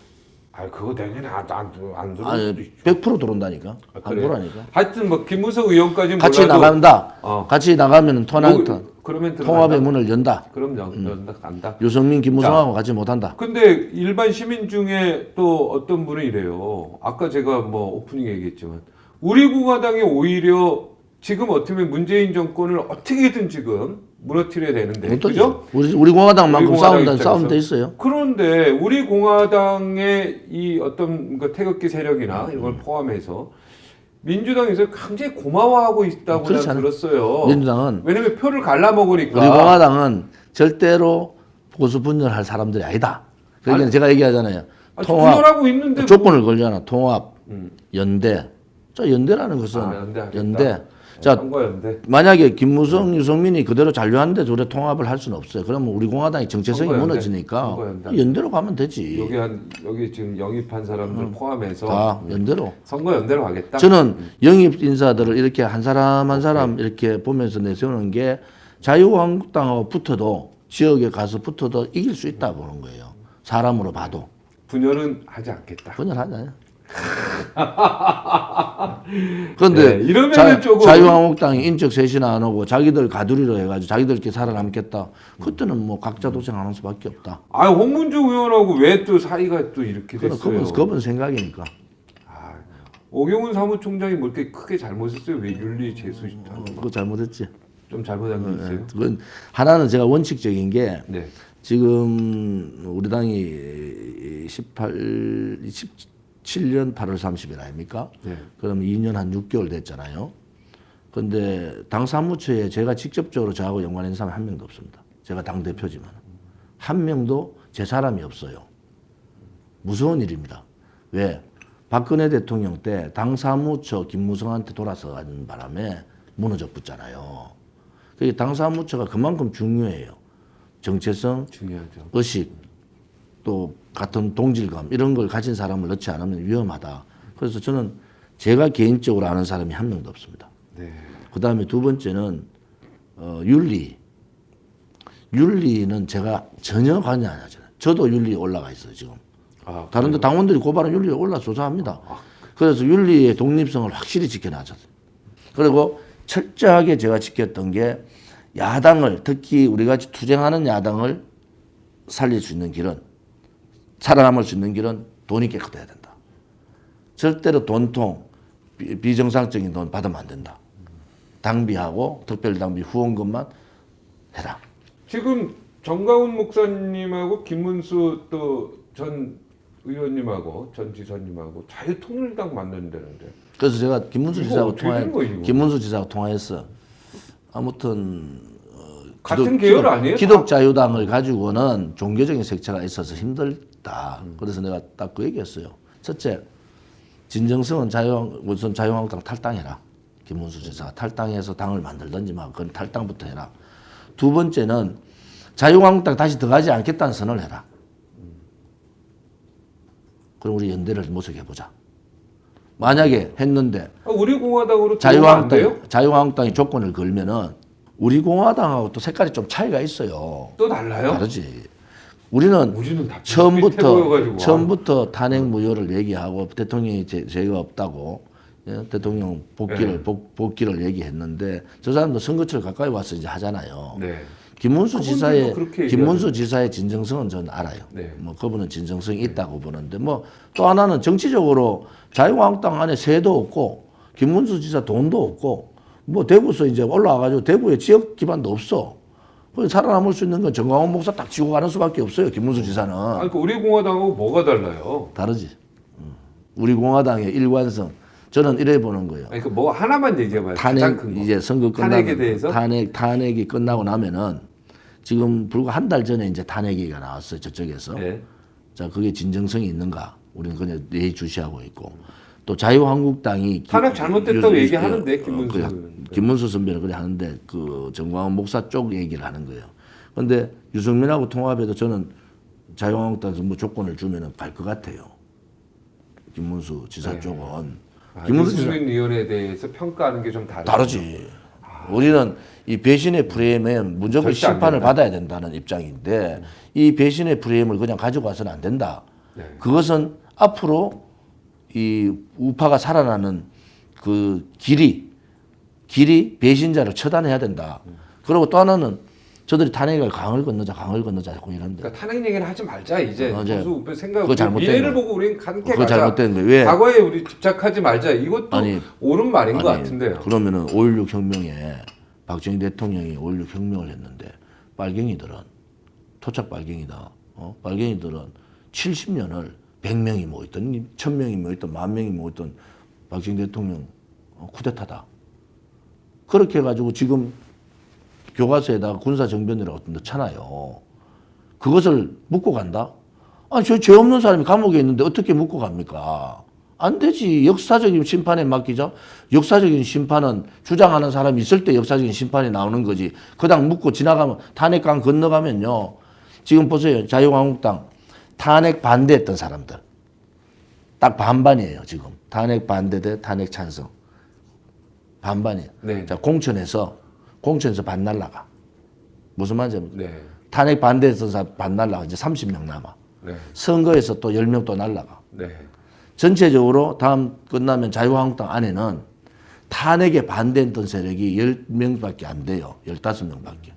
그거 내년에 안 들어올 아니, 수도 있죠. 100% 들어온다니까. 안 그래요? 들어오니까. 하여튼 뭐 김무성 의원까지는 같이 몰라도 나간다. 같이 나가면 그러면 통합의 문을 연다. 그럼 연다 간다. 유승민, 김무성하고 같이 못한다. 근데 일반 시민 중에 또 어떤 분은 이래요. 아까 제가 뭐 오프닝 얘기했지만 우리 공화당이 오히려 지금 어떻게 보면 문재인 정권을 어떻게든 지금 무너뜨려야 되는데, 그죠? 우리 공화당만큼 우리 공화당 싸움 돼 있어요. 그런데 우리 공화당의 이 어떤 그 태극기 세력이나 이런 걸 포함해서 민주당에서 굉장히 고마워하고 있다고 그렇지 난 않아요? 들었어요. 민주당은 왜냐면 표를 갈라먹으니까. 우리 공화당은 절대로 보수 분열할 사람들이 아니다. 그러니까 제가 얘기하잖아요. 분열하고 있는데 조건을 걸잖아. 통합, 연대. 자, 연대라는 것은 연대하겠다. 연대. 자, 선거연대. 만약에 김무성, 유승민이 그대로 잔류하는데 둘이 통합을 할 수는 없어요. 그러면 우리 공화당이 정체성이 선거연대. 무너지니까 선거연대. 연대로 가면 되지. 여기 지금 영입한 사람들 포함해서 다 연대로. 선거연대로 가겠다. 저는 영입 인사들을 이렇게 한 사람 한 사람 이렇게 보면서 내세우는 게 자유한국당하고 붙어도 지역에 가서 붙어도 이길 수 있다 보는 거예요. 사람으로 봐도. 분열은 하지 않겠다. 분열하잖아요. 그런데 네, 이러면은 조금 자유한국당이 인적 쇄신 안 하고 자기들 가두리로 해가지고 자기들끼리 살아남겠다. 그때는 뭐 각자 도생하는 수밖에 없다. 홍문종 의원하고 왜 또 사이가 또 이렇게 됐어요? 그건 생각이니까. 오경훈 사무총장이 뭐 이렇게 크게 잘못했어요? 왜 윤리 재수 그거 잘못했지. 좀 잘못한 게 있어요? 그건 하나는 제가 원칙적인 게 네. 지금 우리 당이 17년 8월 30일 아닙니까? 네. 그럼 2년 한 6개월 됐잖아요. 근데 당 사무처에 제가 직접적으로 저하고 연관된 사람이 한 명도 없습니다. 제가 당 대표지만 한 명도 제 사람이 없어요. 무서운 일입니다. 왜? 박근혜 대통령 때 당 사무처 김무성한테 돌아서 가는 바람에 무너져 붙잖아요. 그게 당 사무처가 그만큼 중요해요. 정체성, 중요하죠. 의식, 또 같은 동질감 이런 걸 가진 사람을 넣지 않으면 위험하다. 그래서 저는 제가 개인적으로 아는 사람이 한 명도 없습니다. 네. 그 다음에 두 번째는 윤리. 윤리는 제가 전혀 관여 안 하잖아요. 저도 윤리에 올라가 있어요 지금. 다른데 당원들이 고발한 윤리에 올라 조사합니다. 그래서 윤리의 독립성을 확실히 지켜놨었어요. 그리고 철저하게 제가 지켰던 게 야당을, 특히 우리같이 투쟁하는 야당을 살릴 수 있는 길은, 살아남을 수 있는 길은 돈이 깨끗해야 된다. 절대로 돈통, 비정상적인 돈 받으면 안 된다. 당비하고 특별당비 후원금만 해라. 지금 정가훈 목사님하고 김문수 또 전 의원님하고 전 지사님하고 자유통일당 만든다는데. 그래서 제가 김문수 지사하고 어떻게 통화했어. 아무튼 같은 계열 아니에요? 기독자유당을 가지고는 종교적인 색채가 있어서 힘들다. 그래서 내가 딱 그 얘기했어요. 첫째, 진정성은 우선 자유한국당 탈당해라. 김문수 지사가 탈당해서 당을 만들든지 막 그건 탈당부터 해라. 두 번째는 자유한국당 다시 들어가지 않겠다는 선언을 해라. 그럼 우리 연대를 모색해보자. 만약에 했는데 우리 공화당으로 들어오면 안 돼요? 자유한국당이 조건을 걸면은 우리 공화당하고 또 색깔이 좀 차이가 있어요. 또 달라요? 다르지. 우리는 우리는 다 비슷비슷해 보여가지고. 처음부터 탄핵 무효를 얘기하고 대통령이 죄가 없다고 대통령 복귀를 네. 복귀를 얘기했는데 저 사람도 선거철 가까이 와서 이제 하잖아요. 네. 김문수 그분들도 그렇게 지사의 진정성은 저는 알아요. 네. 뭐 그분은 진정성이 있다고 보는데 뭐 또 하나는 정치적으로 자유한국당 안에 세도 없고 김문수 지사 돈도 없고 뭐 대구서 이제 올라와가지고 대구에 지역 기반도 없어. 그래서 살아남을 수 있는 건 정광훈 목사 딱 지고 가는 수밖에 없어요. 김문수 지사는. 아니, 그러니까 우리 공화당하고 뭐가 달라요? 다르지. 우리 공화당의 일관성. 저는 이래 보는 거예요. 아니, 뭐 하나만 얘기해봐요. 가장 큰 거. 이제 선거 탄핵에 끝나면 대해서? 탄핵이 끝나고 나면은 지금 불과 한 달 전에 이제 탄핵 얘기가 나왔어요. 저쪽에서. 네. 자, 그게 진정성이 있는가? 우리는 그냥 예의주시하고 있고. 또 자유한국당이 탄핵 잘못됐다고 얘기하는데, 김문수 그래, 선배는. 김문수 선배는 그래 하는데 그 정광훈 목사 쪽 얘기를 하는 거예요. 그런데 유승민하고 통합해도 저는 자유한국당에서 뭐 조건을 주면은 갈 것 같아요. 김문수 지사 네. 쪽은. 김문수 위원회에 대해서 평가하는 게 좀 다르지. 우리는 이 배신의 프레임에 무조건 절대 안 심판을 된다. 받아야 된다는 입장인데 이 배신의 프레임을 그냥 가지고 와서는 안 된다. 네. 그것은 앞으로 이 우파가 살아나는 그 길이 배신자를 처단해야 된다. 그리고 또 하나는 저들이 탄핵을 강을 건너자 자꾸 이런데. 그러니까 탄핵 얘기를 하지 말자 이제. 이제 보수 생각 그거 잘못된 미래를 거예요. 보고 우리는 함께 그거 가자. 잘못된 거예요. 왜? 과거에 우리 집착하지 말자. 이것도 아니, 옳은 말인 것 같은데요. 그러면은 5.16 혁명에 박정희 대통령이 5.16 혁명을 했는데 빨갱이들은 토착 빨갱이다. 빨갱이들은 70년을 100명이 모였던 1000명이 모였던 10,000명이 모였던 박정희 대통령 쿠데타다. 그렇게 해가지고 지금 교과서에다가 군사정변이라고 넣잖아요. 그것을 묻고 간다? 아니, 저 죄 없는 사람이 감옥에 있는데 어떻게 묻고 갑니까? 안 되지. 역사적인 심판에 맡기죠. 역사적인 심판은 주장하는 사람이 있을 때 역사적인 심판이 나오는 거지. 그당 묻고 지나가면 탄핵강 건너가면요. 지금 보세요. 자유한국당 탄핵 반대했던 사람들. 딱 반반이에요, 지금. 탄핵 반대 대 탄핵 찬성. 반반이에요. 네. 자, 공천에서 반 날라가. 무슨 말인지 알죠? 네. 탄핵 반대해서 반 날라가. 이제 30명 남아. 네. 선거에서 또 10명 또 날라가. 네. 전체적으로 다음 끝나면 자유한국당 안에는 탄핵에 반대했던 세력이 10명밖에 안 돼요. 15명밖에.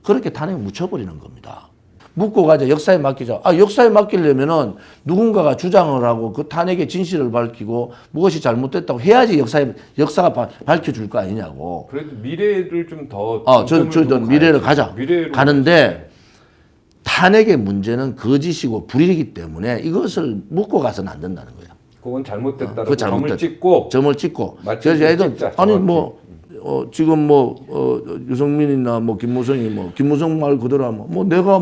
그렇게 탄핵 묻혀버리는 겁니다. 묻고 가자. 역사에 맡기자. 역사에 맡기려면은 누군가가 주장을 하고 그 탄핵의 진실을 밝히고 무엇이 잘못됐다고 해야지 역사가 밝혀줄 거 아니냐고. 그래도 미래를 좀 더. 저는 미래를 가자. 미래로 가는데 탄핵의 문제는 거짓이고 불이기 때문에 이것을 묻고 가서는 안 된다는 거예요. 그건 잘못됐다라고 그거 점을 찍고. 점을 찍고. 맞지? 그래서 애들 찍자, 아니 정확히. 뭐 지금 유승민이나 김무성이 김무성 말 그대로 하면 내가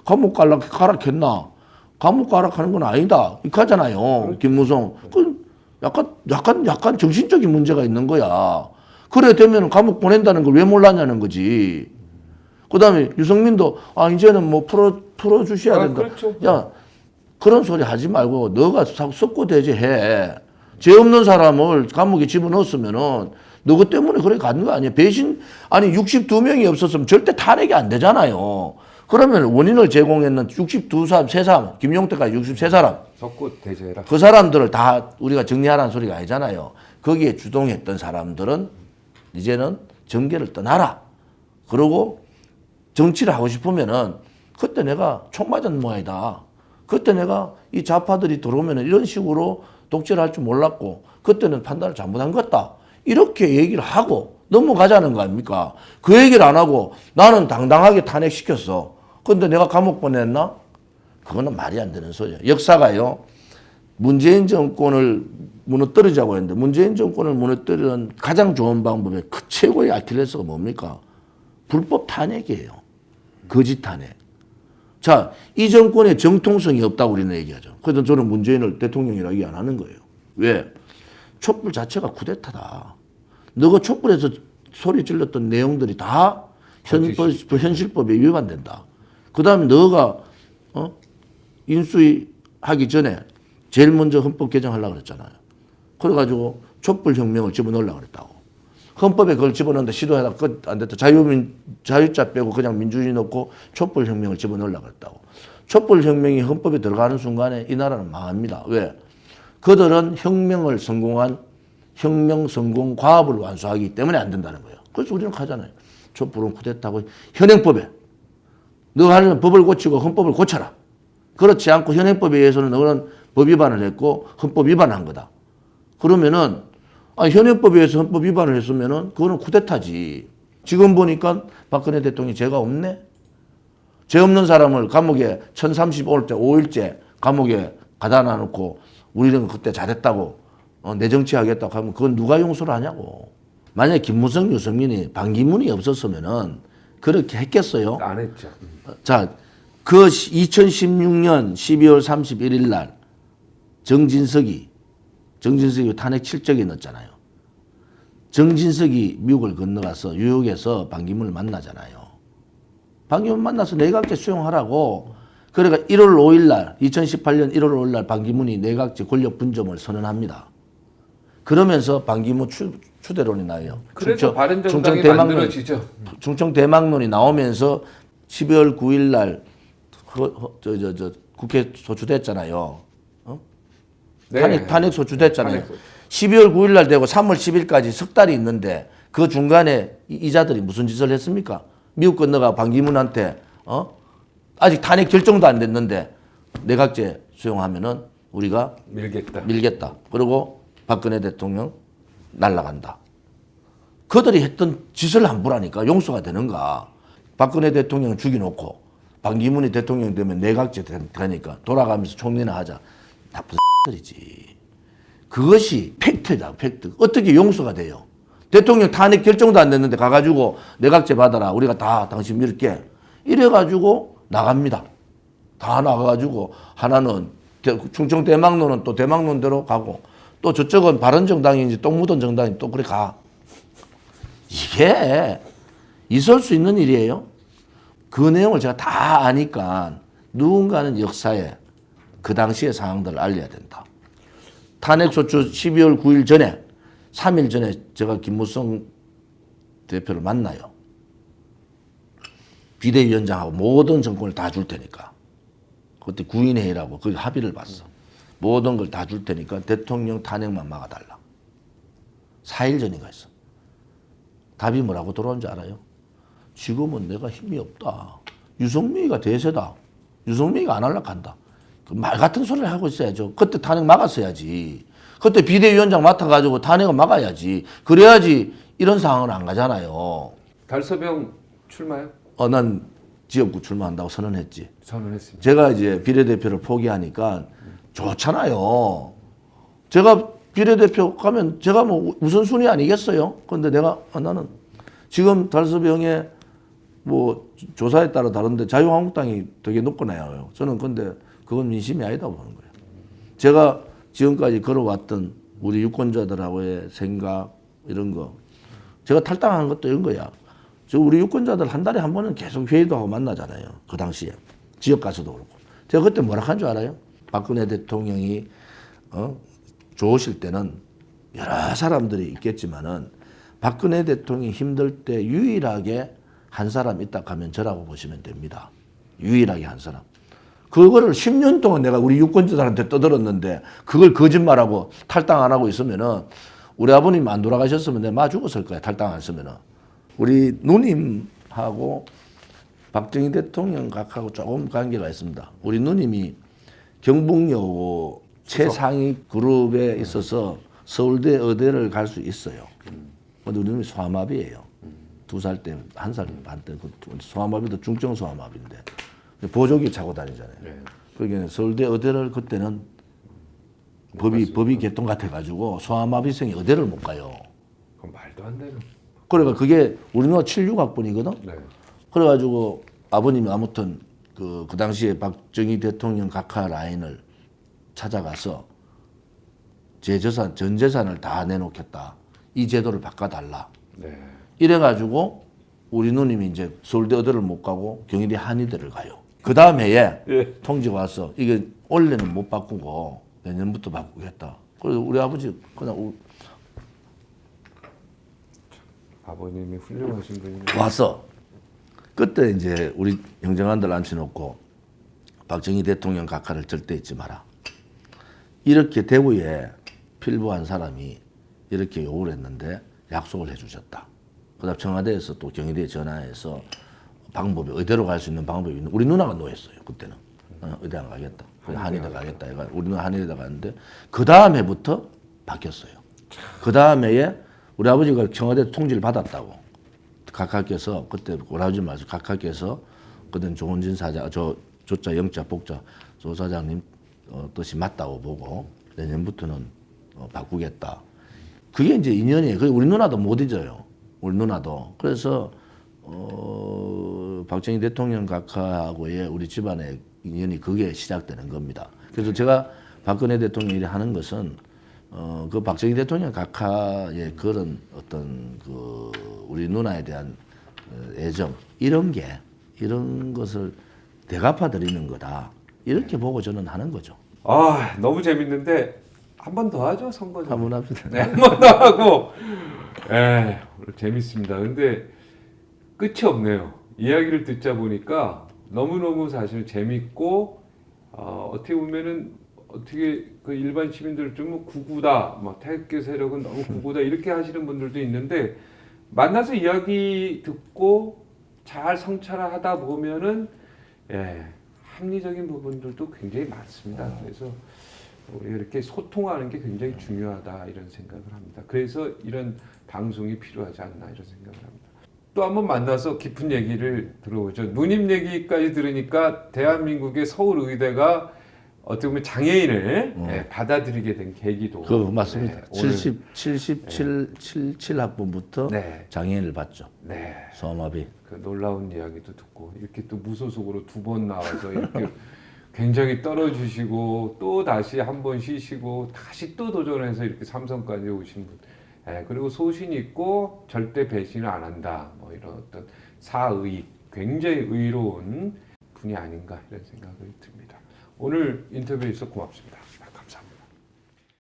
감옥 가라겠나? 감옥 가라하는 건 아니다. 이렇게 하잖아요. 김무성. 그 약간 정신적인 문제가 있는 거야. 그래 되면 감옥 보낸다는 걸 왜 몰랐냐는 거지. 그다음에 유승민도 이제는 풀어 주셔야 된다. 그렇죠. 야, 그런 소리 하지 말고 너가 석고대죄해. 죄 없는 사람을 감옥에 집어넣었으면은 너그 때문에 그래 가는 거 아니야. 배신 62명이 없었으면 절대 탄핵이 안 되잖아요. 그러면 원인을 제공했는 62사람, 3사람, 김용태까지 63사람. 석고 대제해라. 그 사람들을 다 우리가 정리하라는 소리가 아니잖아요. 거기에 주동했던 사람들은 이제는 정계를 떠나라. 그러고 정치를 하고 싶으면은 그때 내가 총 맞은 모양이다. 그때 내가 이 좌파들이 들어오면은 이런 식으로 독재를 할 줄 몰랐고 그때는 판단을 잘못한 것 같다. 이렇게 얘기를 하고 넘어가자는 거 아닙니까? 그 얘기를 안 하고 나는 당당하게 탄핵시켰어. 근데 내가 감옥 보냈나? 그거는 말이 안 되는 소리야. 역사가요. 문재인 정권을 무너뜨리자고 했는데 문재인 정권을 무너뜨리는 가장 좋은 방법의 그 최고의 아킬레스가 뭡니까? 불법 탄핵이에요. 거짓 탄핵. 자, 이 정권에 정통성이 없다고 우리는 얘기하죠. 그래서 저는 문재인을 대통령이라고 얘기 안 하는 거예요. 왜? 촛불 자체가 쿠데타다. 너가 촛불에서 소리 질렀던 내용들이 다 현실법에 위반된다. 그 다음에 너가 인수위 하기 전에 제일 먼저 헌법 개정하려고 그랬잖아요. 그래가지고 촛불혁명을 집어넣으려고 그랬다고. 헌법에 그걸 집어넣는데 시도하다가 끝안 됐다. 자유자 빼고 그냥 민주주의 넣고 촛불혁명을 집어넣으려고 그랬다고. 촛불혁명이 헌법에 들어가는 순간에 이 나라는 망합니다. 왜? 그들은 혁명을 성공한 혁명 성공 과업을 완수하기 때문에 안 된다는 거예요. 그래서 우리는 하잖아요. 촛불은 쿠데타고 현행법에 너 하려면 법을 고치고 헌법을 고쳐라. 그렇지 않고 현행법에 의해서는 너는 법 위반을 했고 헌법 위반한 거다. 그러면은 현행법에 의해서 헌법 위반을 했으면은 그거는 쿠데타지. 지금 보니까 박근혜 대통령이 죄가 없네. 죄 없는 사람을 감옥에 1035일째 5일째 감옥에 가다 놔놓고 우리는 그때 잘했다고 내 정치하겠다고 하면 그건 누가 용서를 하냐고. 만약에 김무성, 유승민이 반기문이 없었으면은 그렇게 했겠어요? 안 했죠. 자, 그 2016년 12월 31일 날 정진석이 탄핵 실적에 넣었잖아요. 정진석이 미국을 건너가서 뉴욕에서 반기문을 만나잖아요. 반기문 만나서 내각제 수용하라고. 그러니까 1월 5일 날 2018년 1월 5일 날 반기문이 내각제 권력 분점을 선언합니다. 그러면서 반기문 추대론이 나와요. 그래서 바른정당이 만들어지죠. 충청 대망론이 나오면서 12월 9일 날 국회 소추됐잖아요. 네. 탄핵 소추됐잖아요. 탄핵. 12월 9일 날 되고 3월 10일까지 석 달이 있는데 그 중간에 이자들이 무슨 짓을 했습니까? 미국 건너가 반기문한테 아직 탄핵 결정도 안 됐는데 내각제 수용하면은 우리가 밀겠다. 그리고 박근혜 대통령 날라간다. 그들이 했던 짓을 함부라니까 용서가 되는가. 박근혜 대통령 죽여놓고 반기문이 대통령 되면 내각제 되니까 돌아가면서 총리나 하자. 나쁜 X들이지. 그것이 팩트다. 팩트. 어떻게 용서가 돼요? 대통령 탄핵 결정도 안 됐는데 가가지고 내각제 받아라. 우리가 다 당신 밀게. 이래가지고 나갑니다. 다 나가가지고 하나는 충청 대망론은 또 대망론대로 가고 또 저쪽은 바른정당인지 똥 묻은 정당이 또 그래 가. 이게 있을 수 있는 일이에요. 그 내용을 제가 다 아니까 누군가는 역사에 그 당시의 상황들을 알려야 된다. 탄핵소추 12월 9일 전에 3일 전에 제가 김무성 대표를 만나요. 비대위원장하고 모든 정권을 다 줄 테니까. 그때 구인회의라고 그 합의를 봤어. 모든 걸 다 줄 테니까 대통령 탄핵만 막아달라. 4일 전인가 했어. 답이 뭐라고 들어온 줄 알아요? 지금은 내가 힘이 없다. 유승민이가 대세다. 유승민이가 안 할락한다. 그 말 같은 소리를 하고 있어야죠. 그때 탄핵 막았어야지. 그때 비대위원장 맡아가지고 탄핵을 막아야지. 그래야지 이런 상황은 안 가잖아요. 달서병 출마요? 난 지역구 출마한다고 선언했지. 선언했습니다. 제가 이제 비례대표를 포기하니까 좋잖아요. 제가 비례대표 가면 제가 뭐 우선순위 아니겠어요? 근데 내가 나는 지금 달서병의 뭐 조사에 따라 다른데 자유한국당이 되게 높고 나요. 저는 근데 그건 민심이 아니다 보는 거예요. 제가 지금까지 걸어왔던 우리 유권자들하고의 생각 이런 거 제가 탈당한 것도 이런 거야. 저 우리 유권자들 한 달에 한 번은 계속 회의도 하고 만나잖아요. 그 당시에 지역 가서도 그렇고 제가 그때 뭐라 한 줄 알아요? 박근혜 대통령이 좋으실 때는 여러 사람들이 있겠지만은 박근혜 대통령이 힘들 때 유일하게 한 사람 있다 하면 저라고 보시면 됩니다. 유일하게 한 사람. 그거를 10년 동안 내가 우리 유권자들한테 떠들었는데 그걸 거짓말하고 탈당 안 하고 있으면은 우리 아버님 안 돌아가셨으면 내가 마 죽었을 거야. 탈당 안 했으면은. 우리 누님하고 박정희 대통령 각하고 조금 관계가 있습니다. 우리 누님이 경북여고 최상위 그룹에 있어서 서울대 의대를 갈 수 있어요. 근데 우리 누님이 소아마비예요. 2살 때, 1살 반 때, 소아마비도 중증 소아마비인데 보조기 차고 다니잖아요. 네. 그러니까 서울대 의대를 그때는 법이 개통 같아가지고 소아마비생이 의대를 못 가요. 그건 말도 안 되는. 그러니까 그게 우리 누나 76학번이거든. 네. 그래가지고 아버님이 아무튼 그 당시에 박정희 대통령 각하 라인을 찾아가서 전 재산을 다 내놓겠다. 이 제도를 바꿔달라. 네. 이래가지고 우리 누님이 이제 서울대 의대를 못 가고 경희대 한의대를 가요. 그 다음 해에 예. 통지가 와서 이게 원래는 못 바꾸고 내년부터 바꾸겠다. 그래서 우리 아버지 그냥 아버님이 훌륭하신 분이네요. 와서 그때 이제 우리 형제간들 앉혀놓고 박정희 대통령 각하를 절대 잊지 마라. 이렇게 대구에 필부한 사람이 이렇게 요구를 했는데 약속을 해주셨다. 그다음 청와대에서 또 경희대에 전화해서 방법이 의대로 갈 수 있는 방법이 있는 우리 누나가 노했어요 그때는. 의대 안 가겠다. 한의대 가겠다. 우리 누나 한의대 가는데 그 다음 해부터 바뀌었어요. 그 다음 해에 우리 아버지가 청와대 통지를 받았다고. 각하께서 그때 우리 아버지 말씀 각하께서 그때 조원진 사장 조자 영자 복자 조 사장님 뜻이 맞다고 보고 내년부터는 바꾸겠다. 그게 이제 인연이에요. 우리 누나도 못 잊어요. 우리 누나도. 그래서 박정희 대통령 각하하고의 우리 집안의 인연이 그게 시작되는 겁니다. 그래서 제가 박근혜 대통령이 하는 것은 그 박정희 대통령 각하의 그런 어떤 그 우리 누나에 대한 애정 이런 것을 대갚아 드리는 거다. 이렇게 보고 저는 하는 거죠. 아, 너무 재밌는데 한 번 더 하죠, 선거죠. 한번 합시다. 네, 한 번 더 하고. 오늘 재밌습니다. 근데 끝이 없네요. 이야기를 듣자 보니까 너무너무 사실 재밌고 어떻게 보면은 어떻게 그 일반 시민들 좀 구구다, 뭐 태극기 세력은 너무 구구다 이렇게 하시는 분들도 있는데 만나서 이야기 듣고 잘 성찰하다 보면은 합리적인 부분들도 굉장히 많습니다. 그래서 우리가 이렇게 소통하는 게 굉장히 중요하다 이런 생각을 합니다. 그래서 이런 방송이 필요하지 않나 이런 생각을 합니다. 또 한번 만나서 깊은 얘기를 들어보죠. 누님 얘기까지 들으니까 대한민국의 서울의대가 어떻게 보면 장애인을 받아들이게 된 계기도. 그 맞습니다. 오늘 77 학번부터 장애인을 받죠. 네. 소아마비. 그 놀라운 이야기도 듣고 이렇게 또 무소속으로 2번 나와서 이렇게 굉장히 떨어지시고 또 다시 한 번 쉬시고 다시 또 도전해서 이렇게 삼성까지 오신 분. 그리고 소신 있고 절대 배신을 안 한다. 뭐 이런 어떤 사의 굉장히 의로운 분이 아닌가 이런 생각을 듭니다. 오늘 인터뷰에서 고맙습니다. 감사합니다.